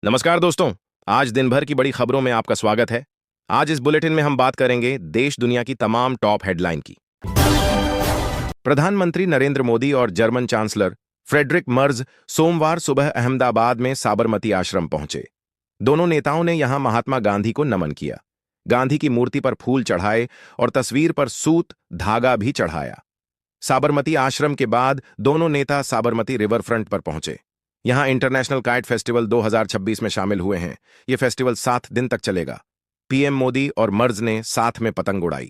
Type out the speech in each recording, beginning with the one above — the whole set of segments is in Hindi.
नमस्कार दोस्तों। आज दिन भर की बड़ी खबरों में आपका स्वागत है। आज इस बुलेटिन में हम बात करेंगे देश दुनिया की तमाम टॉप हेडलाइन की। प्रधानमंत्री नरेंद्र मोदी और जर्मन चांसलर फ्रेडरिक मर्ज सोमवार सुबह अहमदाबाद में साबरमती आश्रम पहुंचे। दोनों नेताओं ने यहां महात्मा गांधी को नमन किया, गांधी की मूर्ति पर फूल चढ़ाए और तस्वीर पर सूत धागा भी चढ़ाया। साबरमती आश्रम के बाद दोनों नेता साबरमती रिवर फ्रंट पर पहुंचे। यहां इंटरनेशनल काइट फेस्टिवल 2026 में शामिल हुए हैं। यह फेस्टिवल 7 दिन तक चलेगा। पीएम मोदी और मर्ज ने साथ में पतंग उड़ाई।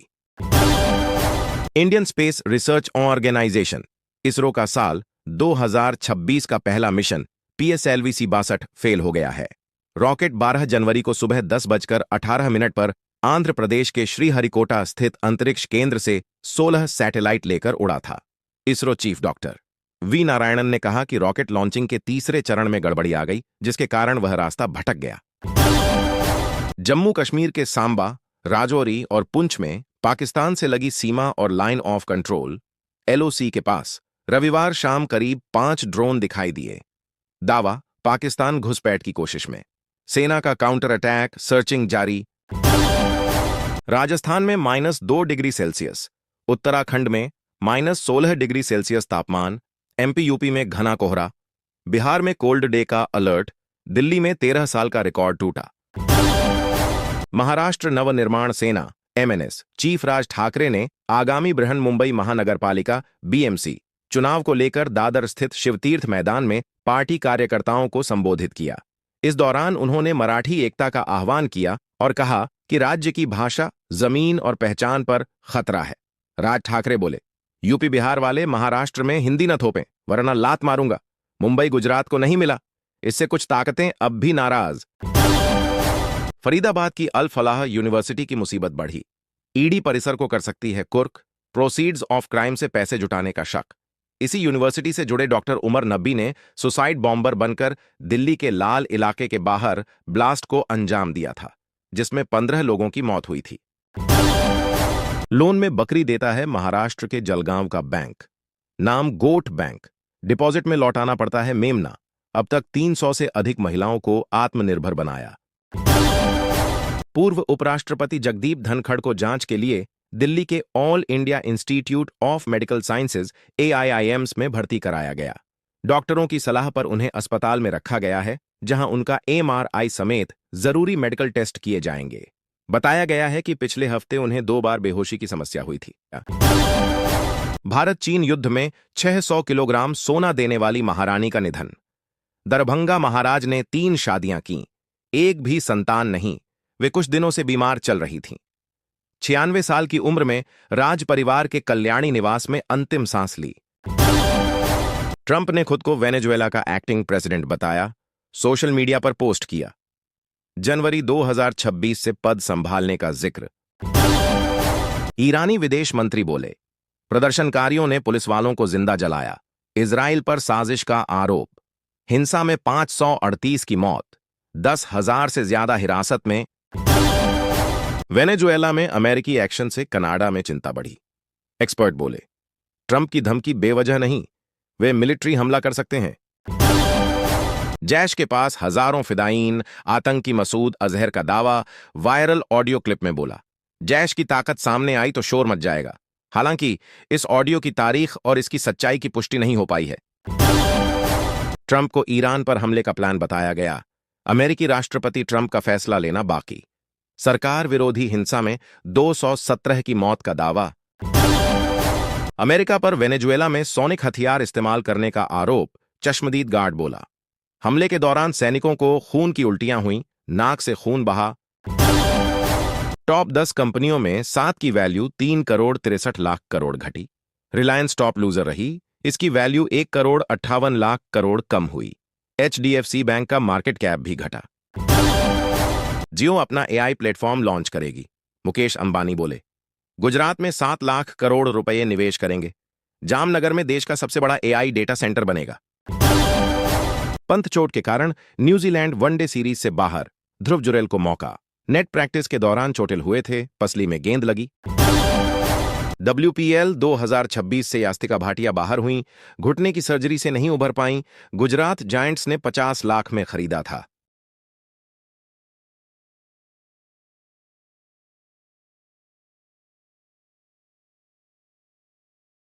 Indian Space Research Organisation ISRO का साल 2026 का पहला मिशन PSLV-62 फेल हो गया है। रॉकेट 12 जनवरी को सुबह 10:18 पर आंध्र प्रदेश के श्रीहरिकोटा स्थित अंतरिक्ष केंद्र से 16 सैटेलाइट लेकर उड़ा था। ISRO chief doctor V Narayanan ने कहा कि रॉकेट लॉन्चिंग के तीसरे चरण में गड़बड़ी आ गई, जिसके कारण वह रास्ता भटक गया। जम्मू कश्मीर के सांबा, राजौरी और पुंछ में पाकिस्तान से लगी सीमा और लाइन ऑफ कंट्रोल LOC के पास रविवार शाम करीब 5 ड्रोन दिखाई दिए। दावा, पाकिस्तान घुसपैठ की कोशिश में। सेना का काउंटर अटैक, सर्चिंग जारी। राजस्थान में -2 डिग्री सेल्सियस, उत्तराखंड में -16 डिग्री सेल्सियस तापमान। MP यूपी में घना कोहरा। बिहार में कोल्ड डे का अलर्ट। दिल्ली में 13 साल का रिकॉर्ड टूटा। महाराष्ट्र नवनिर्माण सेना MNS चीफ राज ठाकरे ने आगामी बृहन मुंबई महानगरपालिका BMC चुनाव को लेकर दादर स्थित शिवतीर्थ मैदान में पार्टी कार्यकर्ताओं को संबोधित किया। इस दौरान उन्होंने मराठी एकता का आह्वान किया और कहा कि राज्य की भाषा, जमीन और पहचान पर खतरा है। राज ठाकरे बोले, यूपी बिहार वाले महाराष्ट्र में हिंदी न थोपें, वरना लात मारूंगा। मुंबई गुजरात को नहीं मिला, इससे कुछ ताकतें अब भी नाराज। फरीदाबाद की अल फलाह यूनिवर्सिटी की मुसीबत बढ़ी। ईडी परिसर को कर सकती है कुर्क, प्रोसीड्स ऑफ क्राइम से पैसे जुटाने का शक। इसी यूनिवर्सिटी से जुड़े डॉक्टर उमर नब्बी ने सुसाइड बॉम्बर बनकर दिल्ली के लाल इलाके के बाहर ब्लास्ट को अंजाम दिया था, जिसमें 15 लोगों की मौत हुई थी। लोन में बकरी देता है महाराष्ट्र के जलगांव का बैंक, नाम गोट बैंक। डिपॉजिट में लौटाना पड़ता है मेमना। अब तक 300 से अधिक महिलाओं को आत्मनिर्भर बनाया। पूर्व उपराष्ट्रपति जगदीप धनखड़ को जांच के लिए दिल्ली के all India institute of medical sciences AIIMS में भर्ती कराया गया। डॉक्टरों की सलाह पर उन्हें अस्पताल में रखा गया है, जहां उनका MRI समेत जरूरी मेडिकल टेस्ट किए जाएंगे। बताया गया है कि पिछले हफ्ते उन्हें 2 बार बेहोशी की समस्या हुई थी। भारत चीन युद्ध में 600 किलोग्राम सोना देने वाली महारानी का निधन। दरभंगा महाराज ने 3 शादियां की, एक भी संतान नहीं। वे कुछ दिनों से बीमार चल रही थीं। 96 साल की उम्र में राज परिवार के कल्याणी निवास में अंतिम सांस ली। ट्रंप ने खुद को वेनेजुएला का एक्टिंग प्रेसिडेंट बताया, सोशल मीडिया पर पोस्ट किया। जनवरी 2026 से पद संभालने का जिक्र। ईरानी विदेश मंत्री बोले, प्रदर्शनकारियों ने पुलिस वालों को जिंदा जलाया। इजराइल पर साजिश का आरोप। हिंसा में 538 की मौत, 10,000 से ज्यादा हिरासत में। वेनेजुएला में अमेरिकी एक्शन से कनाडा में चिंता बढ़ी। एक्सपर्ट बोले, ट्रंप की धमकी बेवजह नहीं, वे मिलिट्री हमला कर सकते हैं। जैश के पास हजारों फिदायीन, आतंकी मसूद अजहर का दावा वायरल ऑडियो क्लिप में बोला, जैश की ताकत सामने आई तो शोर मच जाएगा। हालांकि इस ऑडियो की तारीख और इसकी सच्चाई की पुष्टि नहीं हो पाई है। ट्रंप को ईरान पर हमले का प्लान बताया गया। अमेरिकी राष्ट्रपति ट्रंप का फैसला लेना बाकी। सरकार विरोधी हिंसा में 217 की मौत का दावा। अमेरिका पर वेनेजुएला में सोनिक हथियार इस्तेमाल करने का आरोप। चश्मदीद गार्ड बोला, हमले के दौरान सैनिकों को खून की उल्टियां हुईं, नाक से खून बहा। टॉप 10 कंपनियों में 7 की वैल्यू 3 करोड़ 63 लाख करोड़ घटी। रिलायंस टॉप लूजर रही, इसकी वैल्यू 1 करोड़ 58 लाख करोड़ कम हुई। HDFC बैंक का मार्केट कैप भी घटा। जियो अपना AI प्लेटफॉर्म लॉन्च करेगी, मुकेश अंबानी बोले। गुजरात में 7 लाख करोड़ रुपए निवेश करेंगे। जामनगर में देश का सबसे बड़ा AI डेटा सेंटर बनेगा। पंत चोट के कारण न्यूजीलैंड वनडे सीरीज से बाहर। ध्रुव जुरेल को मौका। नेट प्रैक्टिस के दौरान चोटिल हुए थे, पसली में गेंद लगी। WPL 2026 से यास्तिका भाटिया बाहर हुईं, घुटने की सर्जरी से नहीं उभर पाईं। गुजरात जायंट्स ने 50 लाख में खरीदा था।